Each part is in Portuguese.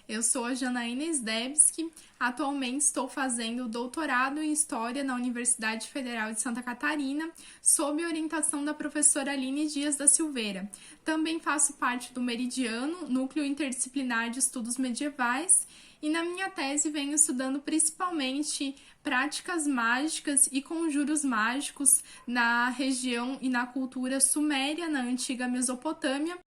Eu sou a Janaína Sdebski, atualmente estou fazendo doutorado em História na Universidade Federal de Santa Catarina, sob orientação da professora Aline Dias da Silveira. Também faço parte do Meridiano, Núcleo Interdisciplinar de Estudos Medievais, e na minha tese venho estudando principalmente práticas mágicas e conjuros mágicos na região e na cultura suméria, na antiga Mesopotâmia,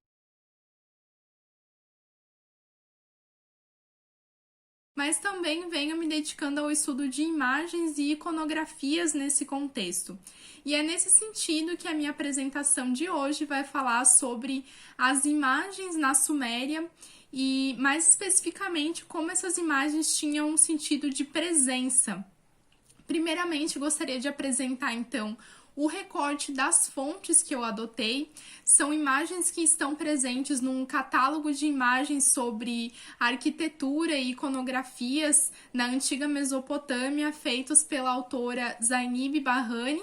mas também venho me dedicando ao estudo de imagens e iconografias nesse contexto. E é nesse sentido que a minha apresentação de hoje vai falar sobre as imagens na Suméria e, mais especificamente, como essas imagens tinham um sentido de presença. Primeiramente, gostaria de apresentar, então, o recorte das fontes que eu adotei. São imagens que estão presentes num catálogo de imagens sobre arquitetura e iconografias na antiga Mesopotâmia, feitos pela autora Zainib Bahani.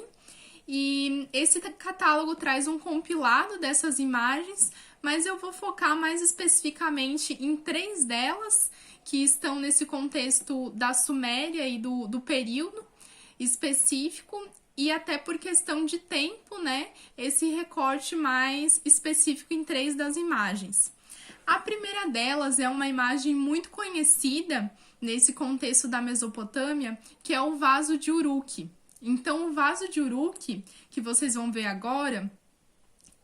E esse catálogo traz um compilado dessas imagens, mas eu vou focar mais especificamente em 3 delas, que estão nesse contexto da Suméria e do período específico, e até por questão de tempo, né, esse recorte mais específico em 3 das imagens. A primeira delas é uma imagem muito conhecida nesse contexto da Mesopotâmia, que é o vaso de Uruk. Então, o vaso de Uruk, que vocês vão ver agora,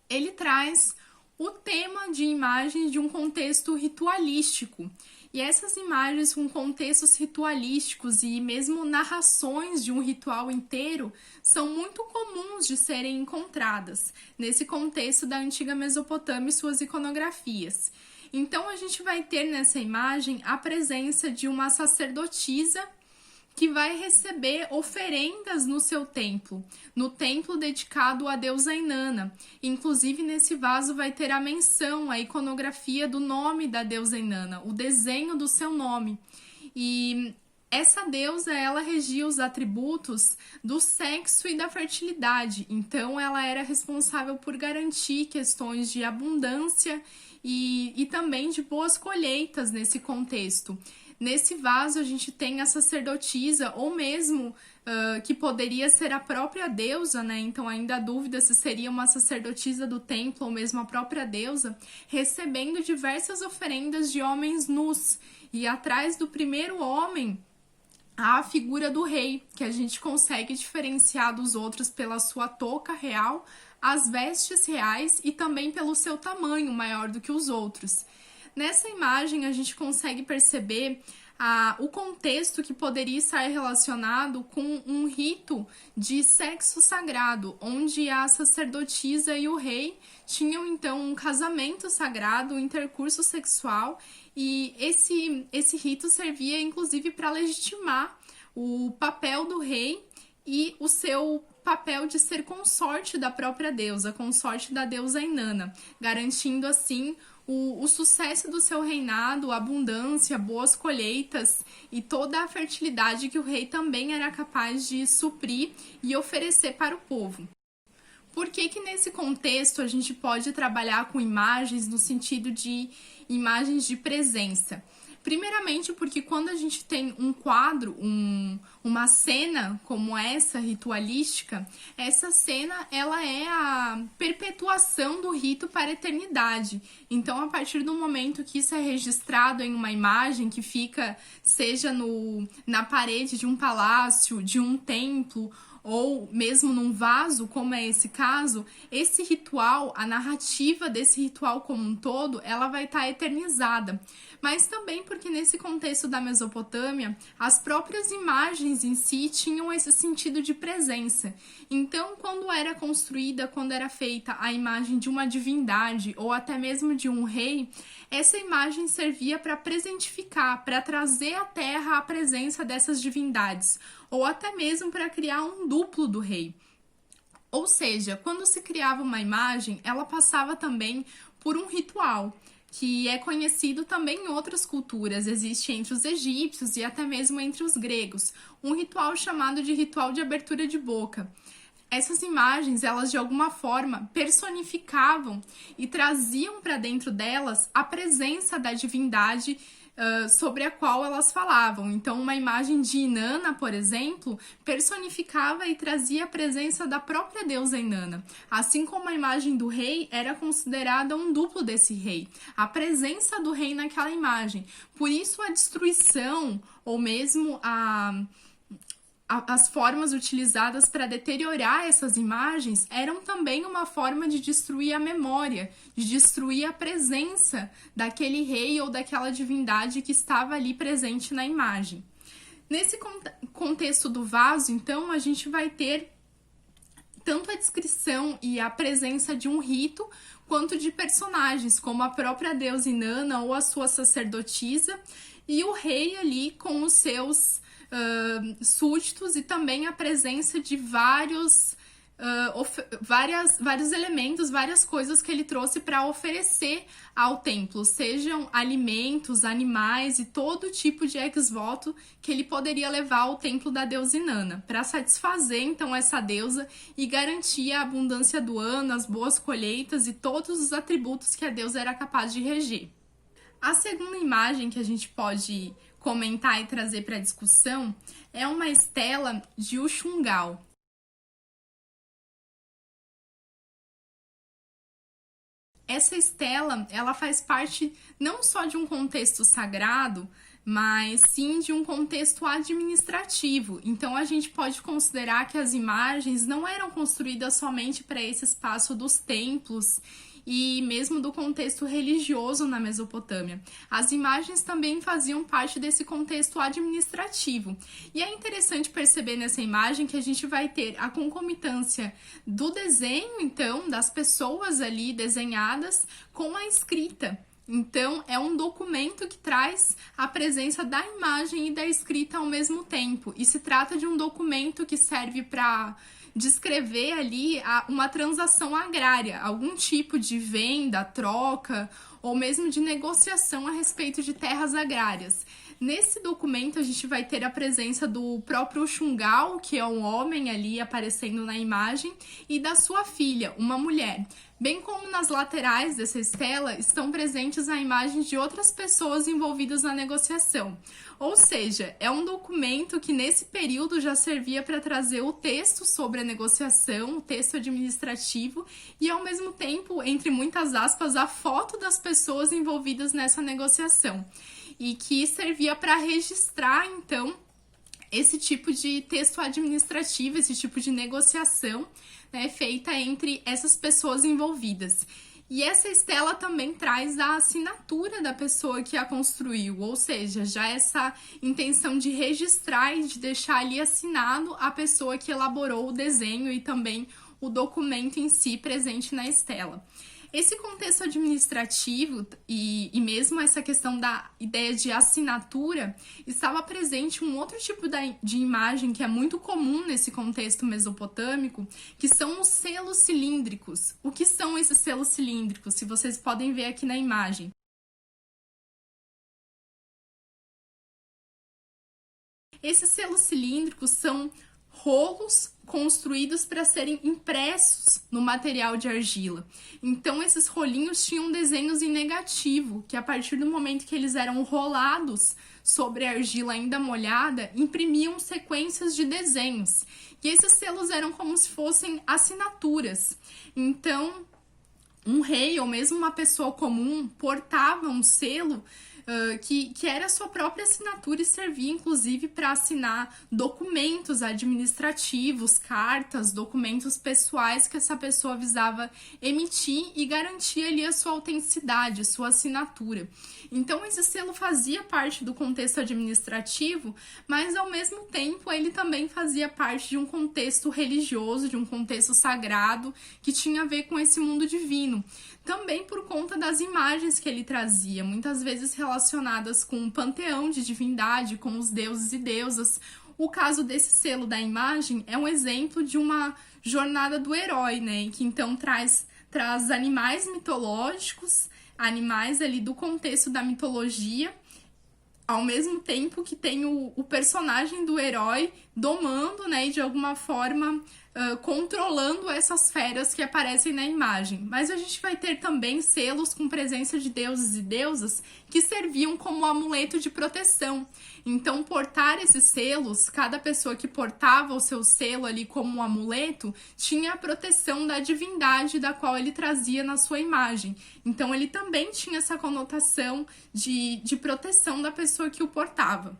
ele traz o tema de imagens de um contexto ritualístico. E essas imagens com contextos ritualísticos e mesmo narrações de um ritual inteiro são muito comuns de serem encontradas nesse contexto da antiga Mesopotâmia e suas iconografias. Então a gente vai ter nessa imagem a presença de uma sacerdotisa que vai receber oferendas no seu templo, no templo dedicado à deusa Inanna. Inclusive, nesse vaso vai ter a menção, a iconografia do nome da deusa Inanna, o desenho do seu nome. E essa deusa, ela regia os atributos do sexo e da fertilidade. Então, ela era responsável por garantir questões de abundância e também de boas colheitas nesse contexto. Nesse vaso a gente tem a sacerdotisa, ou mesmo que poderia ser a própria deusa, né? Então ainda há dúvida se seria uma sacerdotisa do templo ou mesmo a própria deusa, recebendo diversas oferendas de homens nus. E atrás do primeiro homem há a figura do rei, que a gente consegue diferenciar dos outros pela sua touca real, as vestes reais e também pelo seu tamanho maior do que os outros. Nessa imagem, a gente consegue perceber o contexto que poderia estar relacionado com um rito de sexo sagrado, onde a sacerdotisa e o rei tinham, então, um casamento sagrado, um intercurso sexual, e esse rito servia, inclusive, para legitimar o papel do rei e o seu papel de ser consorte da própria deusa, consorte da deusa Inanna, garantindo, assim, o sucesso do seu reinado, abundância, boas colheitas e toda a fertilidade que o rei também era capaz de suprir e oferecer para o povo. Por que nesse contexto a gente pode trabalhar com imagens no sentido de imagens de presença? Primeiramente porque quando a gente tem um quadro, uma cena como essa, ritualística, essa cena ela é a perpetuação do rito para a eternidade. Então, a partir do momento que isso é registrado em uma imagem que fica, seja na parede de um palácio, de um templo, ou mesmo num vaso, como é esse caso, esse ritual, a narrativa desse ritual como um todo, ela vai estar eternizada. Mas também porque nesse contexto da Mesopotâmia, as próprias imagens em si tinham esse sentido de presença. Então, quando era construída, quando era feita a imagem de uma divindade ou até mesmo de um rei, essa imagem servia para presentificar, para trazer à terra a presença dessas divindades, ou até mesmo para criar um duplo do rei. Ou seja, quando se criava uma imagem, ela passava também por um ritual, que é conhecido também em outras culturas, existe entre os egípcios e até mesmo entre os gregos, um ritual chamado de ritual de abertura de boca. Essas imagens, elas de alguma forma personificavam e traziam para dentro delas a presença da divindade sobre a qual elas falavam. Então, uma imagem de Inanna, por exemplo, personificava e trazia a presença da própria deusa Inanna. Assim como a imagem do rei era considerada um duplo desse rei, a presença do rei naquela imagem. Por isso, a destruição, ou mesmo as formas utilizadas para deteriorar essas imagens eram também uma forma de destruir a memória, de destruir a presença daquele rei ou daquela divindade que estava ali presente na imagem. Nesse contexto do vaso, então, a gente vai ter tanto a descrição e a presença de um rito, quanto de personagens, como a própria deusa Inanna ou a sua sacerdotisa, e o rei ali com os seus súditos, e também a presença de vários elementos, várias coisas que ele trouxe para oferecer ao templo, sejam alimentos, animais e todo tipo de ex-voto que ele poderia levar ao templo da deusa Inanna, para satisfazer então essa deusa e garantir a abundância do ano, as boas colheitas e todos os atributos que a deusa era capaz de reger. A segunda imagem que a gente pode comentar e trazer para discussão é uma estela de Uxungal. Essa estela, ela faz parte não só de um contexto sagrado, mas sim de um contexto administrativo. Então a gente pode considerar que as imagens não eram construídas somente para esse espaço dos templos e mesmo do contexto religioso na Mesopotâmia. As imagens também faziam parte desse contexto administrativo. E é interessante perceber nessa imagem que a gente vai ter a concomitância do desenho, então, das pessoas ali desenhadas com a escrita. Então, é um documento que traz a presença da imagem e da escrita ao mesmo tempo. E se trata de um documento que serve para descrever ali uma transação agrária, algum tipo de venda, troca ou mesmo de negociação a respeito de terras agrárias. Nesse documento a gente vai ter a presença do próprio Uxungal, que é um homem ali aparecendo na imagem, e da sua filha, uma mulher. Bem como nas laterais dessa estela estão presentes a imagem de outras pessoas envolvidas na negociação. Ou seja, é um documento que nesse período já servia para trazer o texto sobre a negociação, o texto administrativo e ao mesmo tempo, entre muitas aspas, a foto das pessoas envolvidas nessa negociação. E que servia para registrar, então, esse tipo de texto administrativo, esse tipo de negociação, né, feita entre essas pessoas envolvidas. E essa estela também traz a assinatura da pessoa que a construiu, ou seja, já essa intenção de registrar e de deixar ali assinado a pessoa que elaborou o desenho e também o documento em si presente na estela. Esse contexto administrativo e mesmo essa questão da ideia de assinatura, estava presente um outro tipo de imagem que é muito comum nesse contexto mesopotâmico, que são os selos cilíndricos. O que são esses selos cilíndricos? Se vocês podem ver aqui na imagem. Esses selos cilíndricos são rolos construídos para serem impressos no material de argila. Então, esses rolinhos tinham desenhos em negativo, que a partir do momento que eles eram rolados sobre a argila ainda molhada, imprimiam sequências de desenhos. E esses selos eram como se fossem assinaturas. Então, um rei ou mesmo uma pessoa comum portava um selo que era a sua própria assinatura e servia inclusive para assinar documentos administrativos, cartas, documentos pessoais que essa pessoa visava emitir e garantir ali a sua autenticidade, sua assinatura. Então esse selo fazia parte do contexto administrativo, mas ao mesmo tempo ele também fazia parte de um contexto religioso, de um contexto sagrado que tinha a ver com esse mundo divino. Também por conta das imagens que ele trazia, muitas vezes relacionadas com o panteão de divindade, com os deuses e deusas. O caso desse selo da imagem é um exemplo de uma jornada do herói, né? Que então traz animais mitológicos, animais ali do contexto da mitologia, ao mesmo tempo que tem o personagem do herói domando, né, e de alguma forma controlando essas feras que aparecem na imagem. Mas a gente vai ter também selos com presença de deuses e deusas que serviam como amuleto de proteção. Então, portar esses selos, cada pessoa que portava o seu selo ali como um amuleto, tinha a proteção da divindade da qual ele trazia na sua imagem. Então, ele também tinha essa conotação de proteção da pessoa que o portava.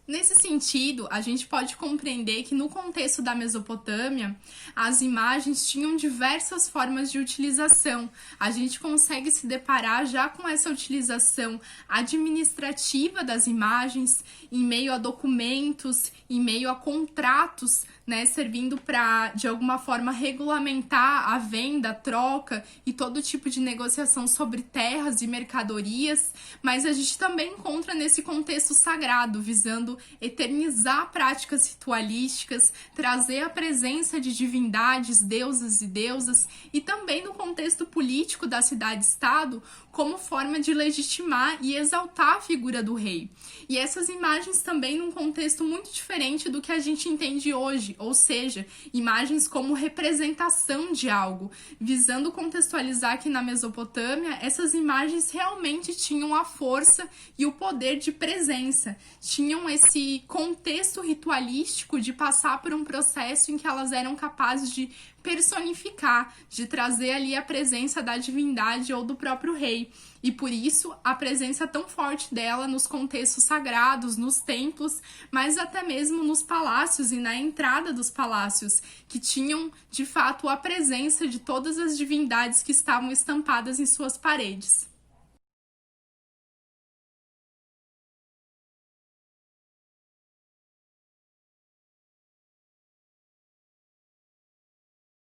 Nesse sentido, a gente pode compreender que no contexto da Mesopotâmia, as imagens tinham diversas formas de utilização. A gente consegue se deparar já com essa utilização administrativa das imagens, em meio a documentos, em meio a contratos, né, servindo para, de alguma forma, regulamentar a venda, a troca e todo tipo de negociação sobre terras e mercadorias, mas a gente também encontra nesse contexto sagrado, visando eternizar práticas ritualísticas, trazer a presença de divindades, deuses e deusas, e também no contexto político da cidade-estado, como forma de legitimar e exaltar a figura do rei. E essas imagens também num contexto muito diferente do que a gente entende hoje, ou seja, imagens como representação de algo, visando contextualizar que na Mesopotâmia essas imagens realmente tinham a força e o poder de presença, tinham esse contexto ritualístico de passar por um processo em que elas eram capazes de personificar, de trazer ali a presença da divindade ou do próprio rei. E por isso, a presença tão forte dela nos contextos sagrados, nos templos, mas até mesmo nos palácios e na entrada dos palácios, que tinham, de fato, a presença de todas as divindades que estavam estampadas em suas paredes.